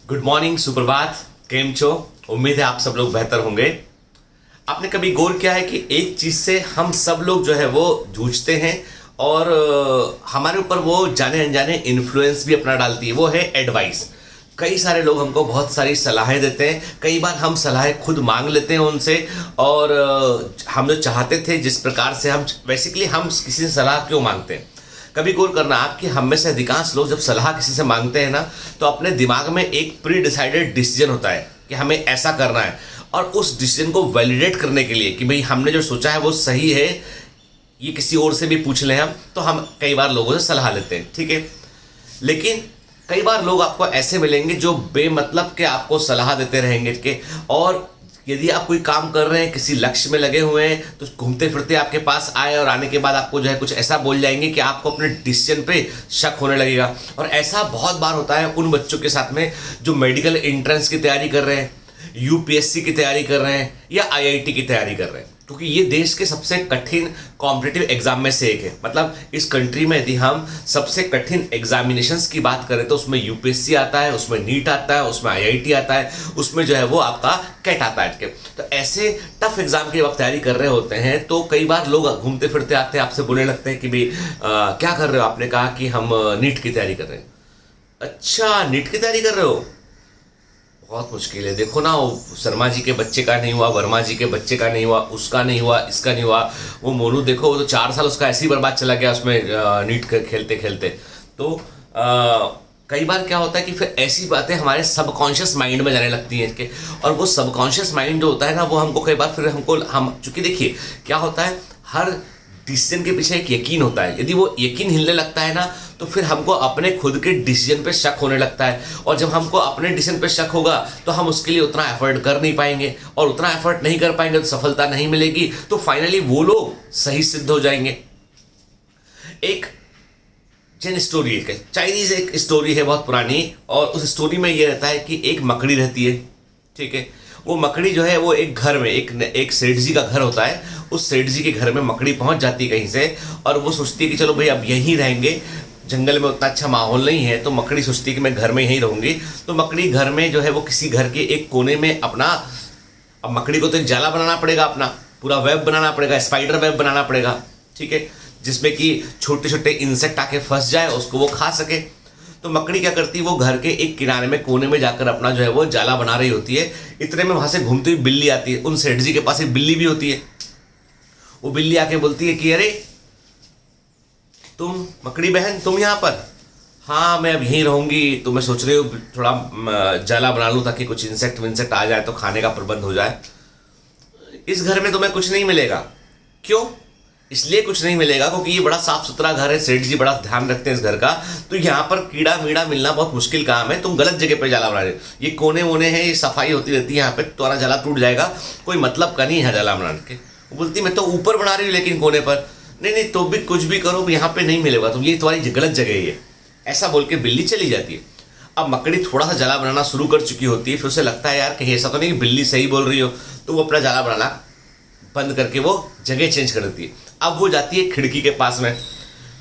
Good morning, सुप्रभात, केम छो। उम्मीद है आप सब लोग बेहतर होंगे। आपने कभी गौर किया है कि एक चीज से हम सब लोग जो है वो जूझते हैं और हमारे ऊपर वो जाने अनजाने इन्फ्लुएंस भी अपना डालती है, वो है एडवाइस। कई सारे लोग हमको बहुत सारी सलाहें देते हैं, कई बार हम सलाहें खुद मांग लेते हैं उनसे, और हम जो चाहते थे जिस प्रकार से हम बेसिकली हम किसी से सलाह क्यों मांगते हैं। कभी गौर करना आप कि हम में से अधिकांश लोग जब सलाह किसी से मांगते हैं ना, तो अपने दिमाग में एक प्री डिसाइडेड डिसीजन होता है कि हमें ऐसा करना है, और उस डिसीजन को वैलिडेट करने के लिए कि भाई हमने जो सोचा है वो सही है, ये किसी और से भी पूछ लें हम, तो हम कई बार लोगों से सलाह लेते हैं, ठीक है। लेकिन कई बार लोग आपको ऐसे मिलेंगे जो बेमतलब के आपको सलाह देते रहेंगे के, और यदि आप कोई काम कर रहे हैं, किसी लक्ष्य में लगे हुए हैं, तो घूमते फिरते आपके पास आए और आने के बाद आपको जो है कुछ ऐसा बोल जाएंगे कि आपको अपने डिसीजन पे शक होने लगेगा। और ऐसा बहुत बार होता है उन बच्चों के साथ में जो मेडिकल एंट्रेंस की तैयारी कर रहे हैं, यूपीएससी की तैयारी कर रहे हैं या आईआईटी की तैयारी कर रहे हैं, क्योंकि ये देश के सबसे कठिन कॉम्पिटिटिव एग्जाम में से एक है। मतलब इस कंट्री में यदि हम सबसे कठिन एग्जामिनेशंस की बात करें तो उसमें यूपीएससी आता है, उसमें नीट आता है, उसमें आईआईटी आता है, उसमें जो है वो आपका कैट आता है। तो ऐसे टफ एग्जाम की जब आप तैयारी कर रहे होते हैं तो कई बार लोग घूमते फिरते आते हैं, आपसे बोलने लगते हैं कि भाई क्या कर रहे हो। आपने कहा कि हम नीट की तैयारी कर रहे हैं। अच्छा, नीट की तैयारी कर रहे हो, बहुत मुश्किल है। देखो ना, वो शर्मा जी के बच्चे का नहीं हुआ, वर्मा जी के बच्चे का नहीं हुआ, उसका नहीं हुआ, इसका नहीं हुआ। वो मोनू देखो, वो तो 4 साल उसका ऐसे ही बर्बाद चला गया उसमें नीट खेलते खेलते। तो कई बार क्या होता है कि फिर ऐसी बातें हमारे सबकॉन्शियस माइंड में जाने लगती हैं इसके, और वो सबकॉन्शियस माइंड जो होता है ना, वो हमको कई बार फिर हम चूंकि देखिए क्या होता है, हर डिसीजन के पीछे एक यकीन होता है। यदि वो यकीन हिलने लगता है ना, तो फिर हमको अपने खुद के डिसीजन पे शक होने लगता है, और जब हमको अपने डिसीजन पे शक होगा तो हम उसके लिए उतना एफर्ट कर नहीं पाएंगे, और उतना एफर्ट नहीं कर पाएंगे तो सफलता नहीं मिलेगी, तो फाइनली वो लोग सही सिद्ध हो जाएंगे। एक जैन स्टोरी है, चाइनीज एक स्टोरी है बहुत पुरानी, और उस स्टोरी में ये रहता है कि एक मकड़ी रहती है, ठीक है। वो मकड़ी जो है वो एक घर में, एक सेठ जी का घर होता है, उस सेठ जी के घर में मकड़ी पहुंच जाती है कहीं से, और वो सोचती है कि चलो भाई अब यहीं रहेंगे, जंगल में उतना अच्छा माहौल नहीं है, तो मकड़ी सोचती है कि मैं घर में यहीं रहूंगी। तो मकड़ी घर में जो है वो किसी घर के एक कोने में अपना, अब मकड़ी को तो एक जाला बनाना पड़ेगा, अपना पूरा वेब बनाना पड़ेगा, स्पाइडर वेब बनाना पड़ेगा, ठीक है, जिसमें कि छोटे छोटे इंसेक्ट आके फंस जाए, उसको वो खा सके। तो मकड़ी क्या करती है, वो घर के एक किनारे में कोने में जाकर अपना जो है वो जाला बना रही होती है। इतने में वहां से घूमती हुई बिल्ली आती है। उन सेठ जी के पास एक बिल्ली भी होती है। वो बिल्ली आके बोलती है कि अरे तुम मकड़ी बहन, तुम यहाँ पर? हाँ, मैं अब यहीं रहूंगी, तो मैं सोच रही हूँ थोड़ा जाला बना लूँ ताकि कुछ इंसेक्ट विंसेक्ट आ जाए तो खाने का प्रबंध हो जाए। इस घर में तुम्हें कुछ नहीं मिलेगा। क्यों? इसलिए कुछ नहीं मिलेगा क्योंकि ये बड़ा साफ सुथरा घर है, सेठ जी बड़ा ध्यान रखते हैं इस घर का, तो यहाँ पर कीड़ा मीड़ा मिलना बहुत मुश्किल काम है, तुम गलत जगह पे जाला बना रहे हो। ये कोने वोने हैं, ये सफाई होती रहती है यहाँ पे, तुम्हारा जाला टूट जाएगा, कोई मतलब का नहीं है जाला बनाने के। वो बोलती मैं तो ऊपर बना रही हूँ लेकिन कोने पर। नहीं नहीं, तो भी कुछ भी करो, यहाँ पे नहीं मिलेगा, तो ये तुम्हारी गलत जगह है ये। ऐसा बोल के बिल्ली चली जाती है। अब मकड़ी थोड़ा सा जाला बनाना शुरू कर चुकी होती है, फिर उसे लगता है यार कहीं ऐसा तो नहीं कि बिल्ली सही बोल रही हो, तो वो अपना जाला बनाना बंद करके वो जगह चेंज कर देती है। अब वो जाती है खिड़की के पास में,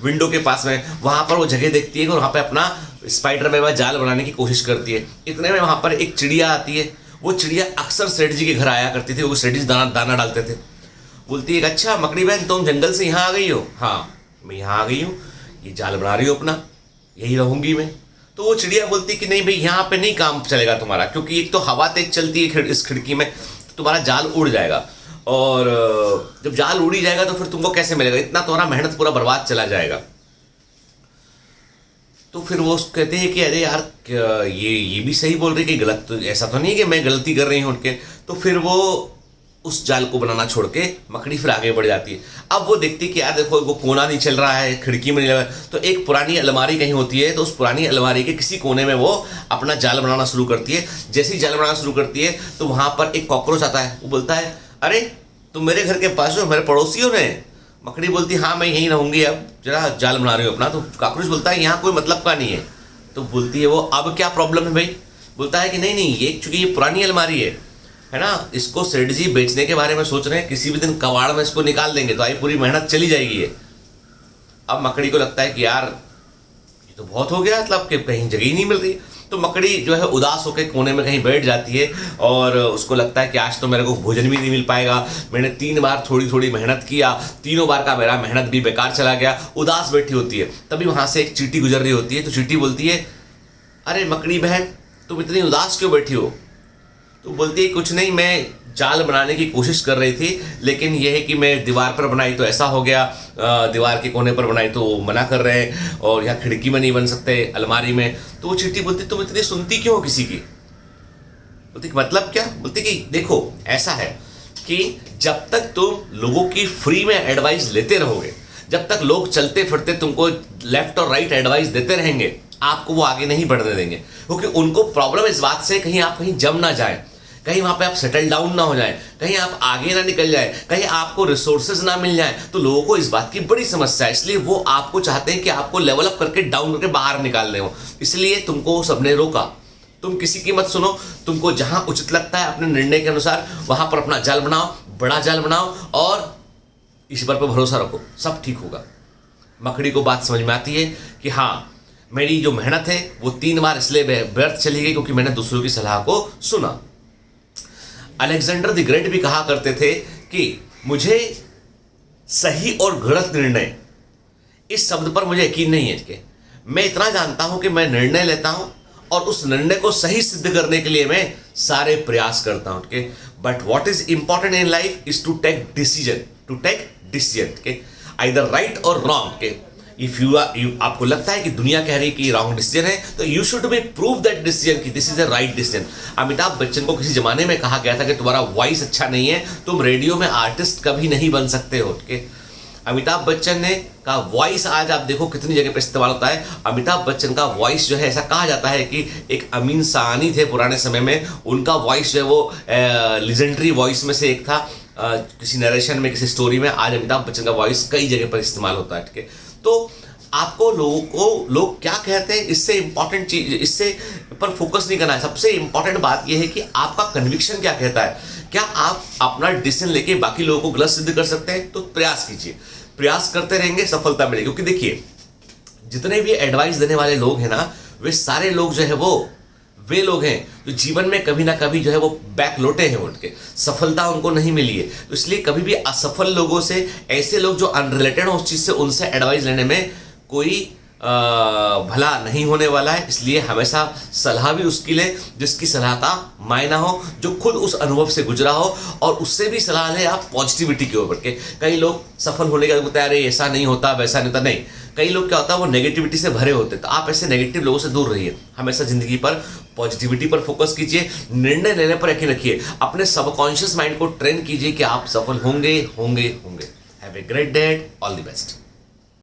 विंडो के पास में, वहां पर वो जगह देखती है और वहां पे अपना स्पाइडर वेब जाल बनाने की कोशिश करती है। इतने में वहां पर एक चिड़िया आती है। वो चिड़िया अक्सर सेठ जी के घर आया करती थी, वो सेठ जी दाना डालते थे। बोलती है अच्छा मकड़ी बहन, तुम जंगल से यहाँ आ गई हो? हाँ, मैं यहाँ आ गई हूँ, ये जाल बना रही हूँ अपना, यही रहूंगी मैं। तो वो चिड़िया बोलती कि नहीं भाई, यहाँ पे नहीं काम चलेगा तुम्हारा, क्योंकि एक तो हवा तेज चलती है इस खिड़की में, तो तुम्हारा जाल उड़ जाएगा, और जब जाल उड़ी जाएगा तो फिर तुमको कैसे मिलेगा, इतना तुम्हारा मेहनत पूरा बर्बाद चला जाएगा। तो फिर वो कहते हैं कि अरे यार ये भी सही बोल रही कि गलत, तो ऐसा तो नहीं कि मैं गलती कर रही हूँ उनके। तो फिर वो उस जाल को बनाना छोड़ के मकड़ी फिर आगे बढ़ जाती है। अब वो देखती है कि यार देखो वो कोना नहीं चल रहा है, खिड़की में नहीं लगा, तो एक पुरानी अलमारी कहीं होती है, तो उस पुरानी अलमारी के किसी कोने में वो अपना जाल बनाना शुरू करती है। जैसे ही जाल बनाना शुरू करती है तो वहां पर एक कॉकरोच आता है। वो बोलता है अरे तुम मेरे घर के पास हो, मेरे पड़ोसी हो ने? मकड़ी बोलती हाँ मैं यहीं रहूंगी, अब जरा जाल बना रही हूँ अपना। तो कॉकरोच बोलता है यहाँ कोई मतलब का नहीं है। तो बोलती है वो अब क्या प्रॉब्लम है भाई? बोलता है कि नहीं नहीं, ये चूंकि ये पुरानी अलमारी है ना, इसको सेठ जी बेचने के बारे में सोच रहे हैं, किसी भी दिन कबाड़ में इसको निकाल देंगे तो आई पूरी मेहनत चली जाएगी ये। अब मकड़ी को लगता है कि यार ये तो बहुत हो गया, मतलब कि कहीं जगह ही नहीं मिल रही। तो मकड़ी जो है उदास होकर कोने में कहीं बैठ जाती है और उसको लगता है कि आज तो मेरे को भोजन भी नहीं मिल पाएगा, मैंने 3 बार थोड़ी थोड़ी मेहनत किया, तीनों बार का मेरा मेहनत भी बेकार चला गया, उदास बैठी होती है। तभी वहाँ से एक चींटी गुजर रही होती है, तो चींटी बोलती है, अरे मकड़ी बहन तुम इतनी उदास क्यों बैठी हो? तो बोलती है कुछ नहीं, मैं जाल बनाने की कोशिश कर रही थी, लेकिन यह है कि मैं दीवार पर बनाई तो ऐसा हो गया, दीवार के कोने पर बनाई तो वो मना कर रहे हैं, और यहाँ खिड़की में नहीं बन सकते, अलमारी में। तो वो चींटी बोलती तुम इतनी सुनती क्यों हो किसी की? बोलती मतलब क्या? बोलती कि देखो ऐसा है कि जब तक तुम लोगों की फ्री में एडवाइस लेते रहोगे, जब तक लोग चलते फिरते तुमको लेफ्ट और राइट एडवाइस देते रहेंगे, आपको वो आगे नहीं बढ़ने देंगे, क्योंकि उनको प्रॉब्लम इस बात से कहीं आप कहीं जम ना जाए, कहीं वहां पे आप सेटल डाउन ना हो जाए, कहीं आप आगे ना निकल जाए, कहीं आपको रिसोर्सेज ना मिल जाए। तो लोगों को इस बात की बड़ी समस्या है, इसलिए वो आपको चाहते हैं कि आपको लेवल अप करके डाउन करके बाहर निकाल दें। इसलिए तुमको सबने रोका, तुम किसी की मत सुनो, तुमको जहां उचित लगता है अपने निर्णय के अनुसार वहां पर अपना जाल बनाओ, बड़ा जाल बनाओ और ईश्वर पर भरोसा रखो, सब ठीक होगा। मकड़ी को बात समझ में आती है कि हाँ, मेरी जो मेहनत है वो 3 बार इसलिए व्यर्थ चली गई क्योंकि मैंने दूसरों की सलाह को सुना। अलेक्जेंडर द ग्रेट भी कहा करते थे कि मुझे सही और गलत निर्णय, इस शब्द पर मुझे यकीन नहीं है कि मैं इतना जानता हूं कि मैं निर्णय लेता हूं और उस निर्णय को सही सिद्ध करने के लिए मैं सारे प्रयास करता हूं के। But what is important in life is to take decision के, आइदर राइट और रॉन्ग के। इफ यू आपको लगता है कि दुनिया कह रही है कि रॉन्ग डिसीजन है, तो you should be prove that decision कि this is a right decision. Amitabh Bachchan को किसी जमाने में कहा गया था कि तुम्हारा वॉइस अच्छा नहीं है, तुम रेडियो में आर्टिस्ट कभी नहीं बन सकते हो के। अमिताभ बच्चन ने का वॉइस आज आप देखो कितनी जगह पे इस्तेमाल होता है। अमिताभ बच्चन का वॉइस जो है, ऐसा कहा जाता है कि एक अमीन सानी थे पुराने समय में, उनका वॉइस जो है वो लेजेंडरी वॉइस में से एक था। किसी नरेशन में, किसी स्टोरी में आज अमिताभ बच्चन का वॉइस कई जगह पर इस्तेमाल होता है। तो आपको लोग क्या कहते हैं, इससे इंपॉर्टेंट चीज, इससे पर फोकस नहीं करना है। सबसे इंपॉर्टेंट बात यह है कि आपका कन्विक्शन क्या कहता है। क्या आप अपना डिसीजन लेके बाकी लोगों को गलत सिद्ध कर सकते हैं? तो प्रयास कीजिए, प्रयास करते रहेंगे, सफलता मिलेगी। क्योंकि देखिए, जितने भी एडवाइस देने वाले लोग हैं ना, वे सारे लोग जो है वे लोग हैं जो जीवन में कभी ना कभी जो है वो बैक लौटे हैं, उनके सफलता उनको नहीं मिली है। तो इसलिए कभी भी असफल लोगों से, ऐसे लोग जो अनरिलेटेड हो उस चीज से, उनसे एडवाइस लेने में कोई भला नहीं होने वाला है। इसलिए हमेशा सलाह भी उसकी ले जिसकी सलाह का मायना हो, जो खुद उस अनुभव से गुजरा हो, और उससे भी सलाह ले आप पॉजिटिविटी के ऊपर के। कई लोग सफल होने के बाद बोलते हैं अरे ऐसा नहीं होता, वैसा नहीं होता। नहीं, कई लोग क्या होता है वो नेगेटिविटी से भरे होते हैं। तो आप ऐसे नेगेटिव लोगों से दूर रहिए, हमेशा जिंदगी पर पॉजिटिविटी पर फोकस कीजिए, निर्णय लेने पर यकीन रखिए, अपने सबकॉन्शियस माइंड को ट्रेन कीजिए कि आप सफल होंगे होंगे होंगे। Have a great day, all the best.